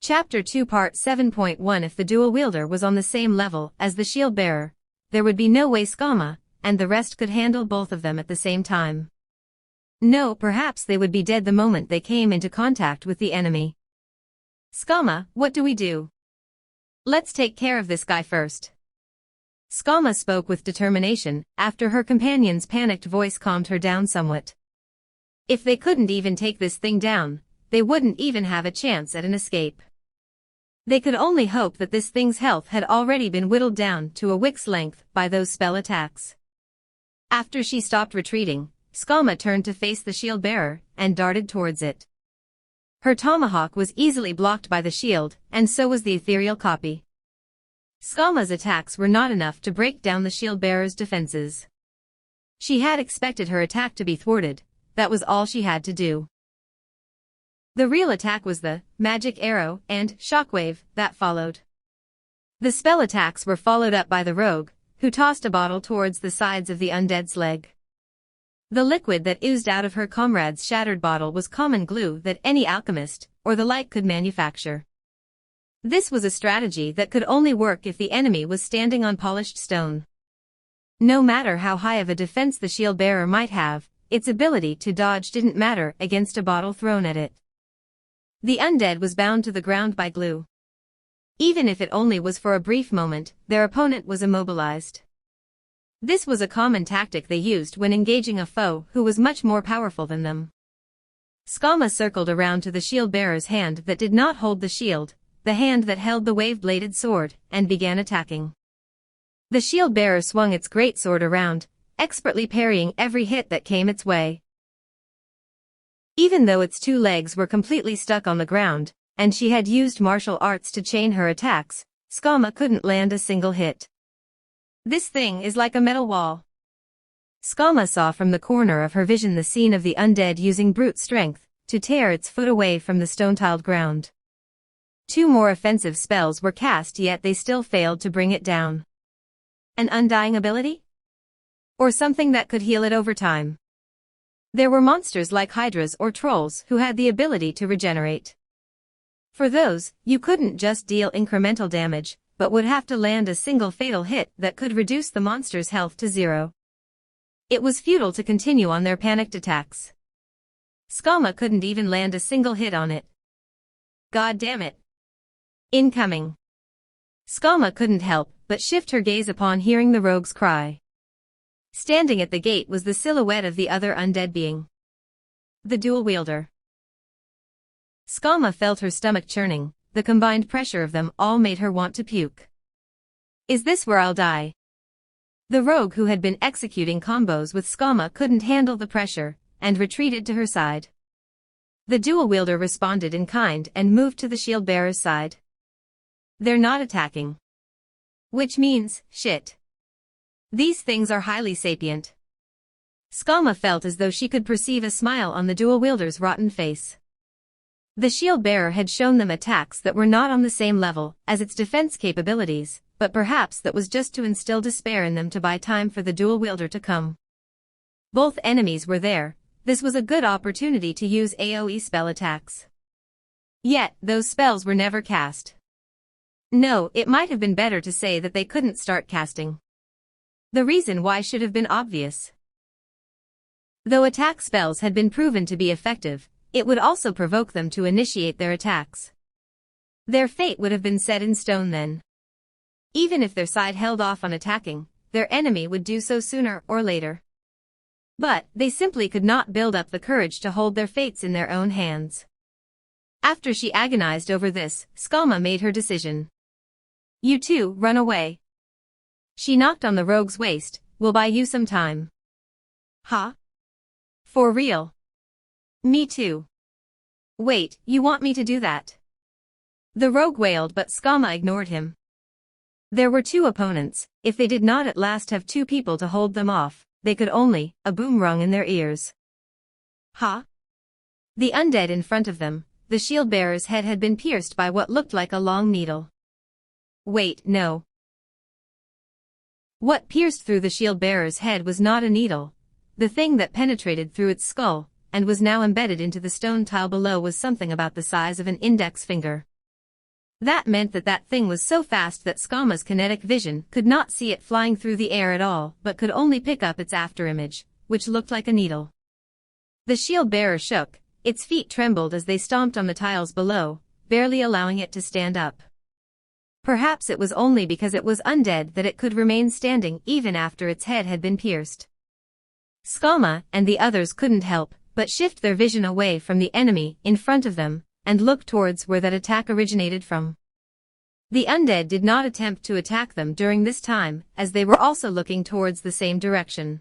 Chapter 2 Part 7.1 If the dual wielder was on the same level as the shield bearer, there would be no way Skama and the rest could handle both of them at the same time. No, perhaps they would be dead the moment they came into contact with the enemy. Skama, what do we do? Let's take care of this guy first. Skama spoke with determination, after her companion's panicked voice calmed her down somewhat. If they couldn't even take this thing down, they wouldn't even have a chance at an escape. They could only hope that this thing's health had already been whittled down to a wick's length by those spell attacks. After she stopped retreating, Skama turned to face the shield bearer and darted towards it. Her tomahawk was easily blocked by the shield, and so was the ethereal copy. Skama's attacks were not enough to break down the shield bearer's defenses. She had expected her attack to be thwarted, that was all she had to do. The real attack was the magic arrow and shockwave that followed. The spell attacks were followed up by the rogue, who tossed a bottle towards the sides of the undead's leg. The liquid that oozed out of her comrade's shattered bottle was common glue that any alchemist or the like could manufacture. This was a strategy that could only work if the enemy was standing on polished stone. No matter how high of a defense the shield bearer might have, its ability to dodge didn't matter against a bottle thrown at it. The undead was bound to the ground by glue. Even if it only was for a brief moment, their opponent was immobilized. This was a common tactic they used when engaging a foe who was much more powerful than them. Skama circled around to the shield bearer's hand that did not hold the shield, the hand that held the wave-bladed sword, and began attacking. The shield bearer swung its great sword around, expertly parrying every hit that came its way. Even though its two legs were completely stuck on the ground, and she had used martial arts to chain her attacks, Skama couldn't land a single hit. This thing is like a metal wall. Skama saw from the corner of her vision the scene of the undead using brute strength to tear its foot away from the stone-tiled ground. Two more offensive spells were cast, yet they still failed to bring it down. An undying ability? Or something that could heal it over time? There were monsters like hydras or trolls who had the ability to regenerate. For those, you couldn't just deal incremental damage, but would have to land a single fatal hit that could reduce the monster's health to zero. It was futile to continue on their panicked attacks. Skama couldn't even land a single hit on it. God damn it. Incoming. Skama couldn't help but shift her gaze upon hearing the rogue's cry. Standing at the gate was the silhouette of the other undead being. The dual wielder. Skama felt her stomach churning, the combined pressure of them all made her want to puke. Is this where I'll die? The rogue who had been executing combos with Skama couldn't handle the pressure, and retreated to her side. The dual wielder responded in kind and moved to the shield bearer's side. They're not attacking. Which means, shit. These things are highly sapient. Skama felt as though she could perceive a smile on the dual wielder's rotten face. The shield bearer had shown them attacks that were not on the same level as its defense capabilities, but perhaps that was just to instill despair in them to buy time for the dual wielder to come. Both enemies were there. This was a good opportunity to use AoE spell attacks. Yet, those spells were never cast. No, it might have been better to say that they couldn't start casting. The reason why should have been obvious. Though attack spells had been proven to be effective, it would also provoke them to initiate their attacks. Their fate would have been set in stone then. Even if their side held off on attacking, their enemy would do so sooner or later. But, they simply could not build up the courage to hold their fates in their own hands. After she agonized over this, Skama made her decision. You two, run away. She knocked on the rogue's waist. We'll buy you some time. Huh? For real? Me too. Wait, you want me to do that? The rogue wailed, but Skama ignored him. There were two opponents. If they did not at last have two people to hold them off, they could only, a boom rung in their ears. Huh? The undead in front of them, the shield bearer's head had been pierced by what looked like a long needle. Wait, no. What pierced through the shield bearer's head was not a needle. The thing that penetrated through its skull, and was now embedded into the stone tile below, was something about the size of an index finger. That meant that that thing was so fast that Skama's kinetic vision could not see it flying through the air at all but could only pick up its afterimage, which looked like a needle. The shield bearer shook, its feet trembled as they stomped on the tiles below, barely allowing it to stand up. Perhaps it was only because it was undead that it could remain standing even after its head had been pierced. Skama and the others couldn't help but shift their vision away from the enemy in front of them and look towards where that attack originated from. The undead did not attempt to attack them during this time, as they were also looking towards the same direction.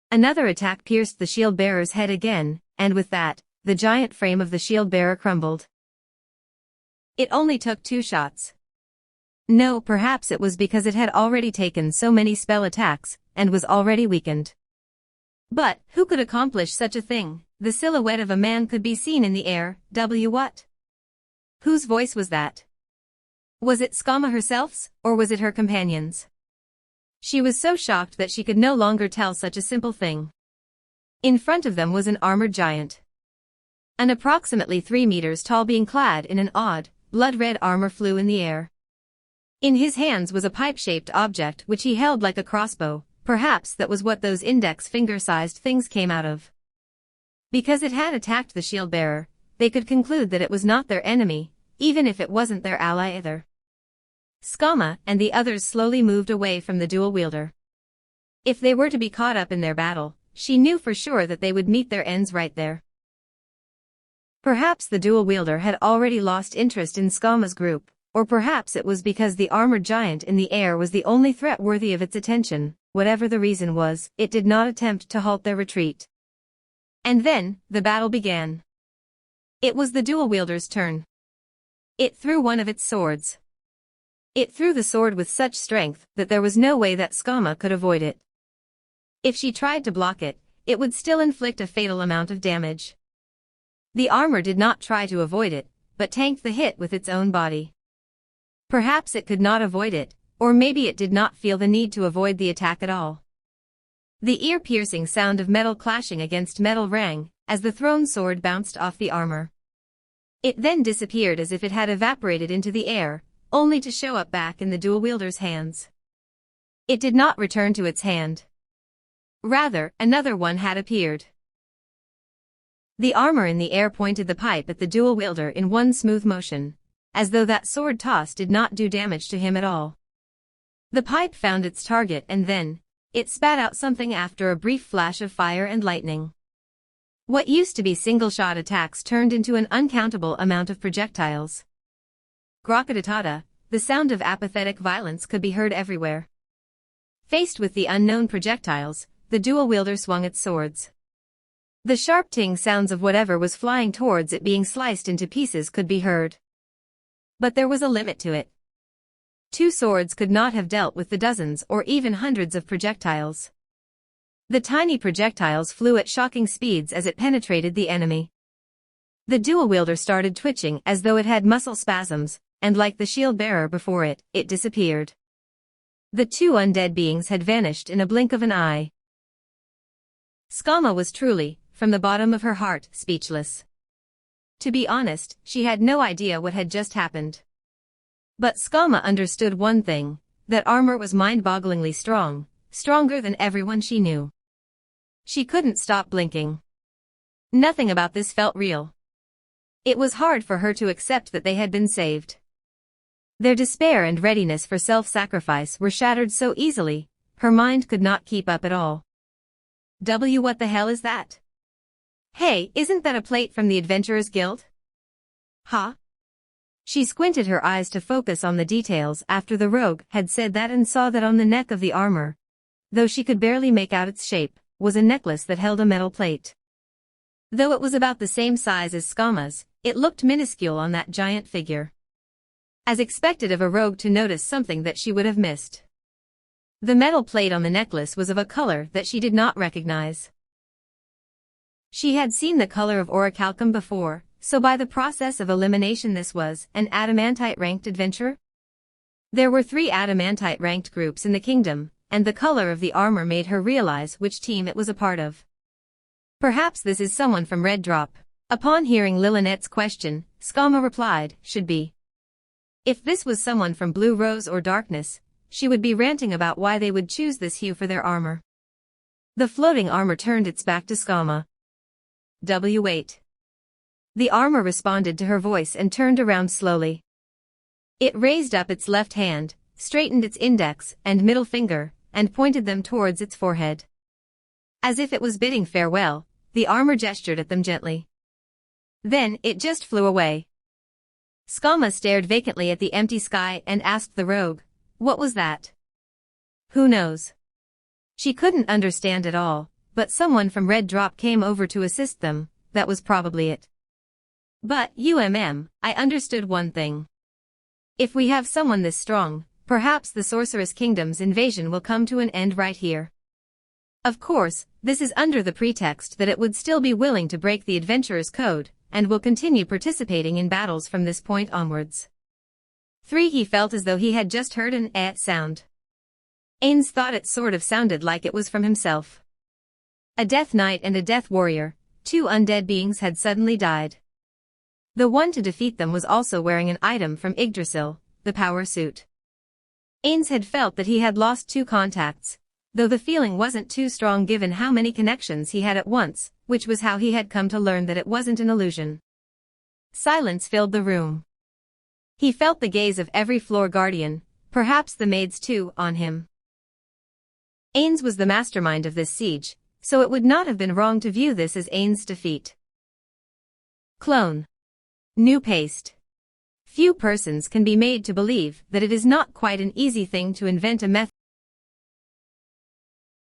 Another attack pierced the shield bearer's head again, and with that, the giant frame of the shield bearer crumbled. It only took 2 shots. No, perhaps it was because it had already taken so many spell attacks, and was already weakened. But, who could accomplish such a thing? The silhouette of a man could be seen in the air. What? Whose voice was that? Was it Skama herself's, or was it her companion's? She was so shocked that she could no longer tell such a simple thing. In front of them was an armored giant. An approximately 3 meters tall being clad in an odd, blood-red armor flew in the air. In his hands was a pipe-shaped object which he held like a crossbow. Perhaps that was what those index finger-sized things came out of. Because it had attacked the shield bearer, they could conclude that it was not their enemy, even if it wasn't their ally either. Skama and the others slowly moved away from the dual wielder. If they were to be caught up in their battle, she knew for sure that they would meet their ends right there. Perhaps the dual wielder had already lost interest in Skama's group, or perhaps it was because the armored giant in the air was the only threat worthy of its attention. Whatever the reason was, it did not attempt to halt their retreat. And then, the battle began. It was the dual wielder's turn. It threw one of its swords. It threw the sword with such strength that there was no way that Skama could avoid it. If she tried to block it, it would still inflict a fatal amount of damage. The armor did not try to avoid it, but tanked the hit with its own body. Perhaps it could not avoid it, or maybe it did not feel the need to avoid the attack at all. The ear-piercing sound of metal clashing against metal rang, as the thrown sword bounced off the armor. It then disappeared as if it had evaporated into the air, only to show up back in the dual wielder's hands. It did not return to its hand. Rather, another one had appeared. The armor in the air pointed the pipe at the dual wielder in one smooth motion, as though that sword toss did not do damage to him at all. The pipe found its target and then, it spat out something after a brief flash of fire and lightning. What used to be single-shot attacks turned into an uncountable amount of projectiles. Grokatatada, the sound of apathetic violence could be heard everywhere. Faced with the unknown projectiles, the dual wielder swung its swords. The sharp ting sounds of whatever was flying towards it being sliced into pieces could be heard. But there was a limit to it. 2 swords could not have dealt with the dozens or even hundreds of projectiles. The tiny projectiles flew at shocking speeds as it penetrated the enemy. The dual wielder started twitching as though it had muscle spasms, and like the shield bearer before it, it disappeared. The 2 undead beings had vanished in a blink of an eye. Skama was truly, from the bottom of her heart, speechless. To be honest, she had no idea what had just happened. But Skama understood one thing, that armor was mind-bogglingly strong, stronger than everyone she knew. She couldn't stop blinking. Nothing about this felt real. It was hard for her to accept that they had been saved. Their despair and readiness for self-sacrifice were shattered so easily, her mind could not keep up at all. What the hell is that? Hey, isn't that a plate from the Adventurers Guild? Huh? She squinted her eyes to focus on the details after the rogue had said that and saw that on the neck of the armor, though she could barely make out its shape, was a necklace that held a metal plate. Though it was about the same size as Skama's, it looked minuscule on that giant figure. As expected of a rogue to notice something that she would have missed. The metal plate on the necklace was of a color that she did not recognize. She had seen the color of orichalcum before, so by the process of elimination this was an adamantite-ranked adventurer? There were 3 adamantite-ranked groups in the kingdom, and the color of the armor made her realize which team it was a part of. Perhaps this is someone from Red Drop. Upon hearing Lillinette's question, Skama replied, should be. If this was someone from Blue Rose or Darkness, she would be ranting about why they would choose this hue for their armor. The floating armor turned its back to Skama. Wait. The armor responded to her voice and turned around slowly. It raised up its left hand, straightened its index and middle finger, and pointed them towards its forehead. As if it was bidding farewell, the armor gestured at them gently. Then it just flew away. Skama stared vacantly at the empty sky and asked the rogue, "What was that?" "Who knows?" She couldn't understand at all, but someone from Red Drop came over to assist them, that was probably it. But, I understood one thing. If we have someone this strong, perhaps the Sorceress Kingdom's invasion will come to an end right here. Of course, this is under the pretext that it would still be willing to break the Adventurer's Code, and will continue participating in battles from this point onwards. 3. He felt as though he had just heard an sound. Eanes thought it sort of sounded like it was from himself. A Death Knight and a Death Warrior, 2 undead beings had suddenly died. The one to defeat them was also wearing an item from Yggdrasil, the power suit. Eanes had felt that he had lost 2 contacts, though the feeling wasn't too strong given how many connections he had at once, which was how he had come to learn that it wasn't an illusion. Silence filled the room. He felt the gaze of every floor guardian, perhaps the maids too, on him. Eanes was the mastermind of this siege, so it would not have been wrong to view this as Eanes' defeat. Clone. New paste. Few persons can be made to believe that it is not quite an easy thing to invent a method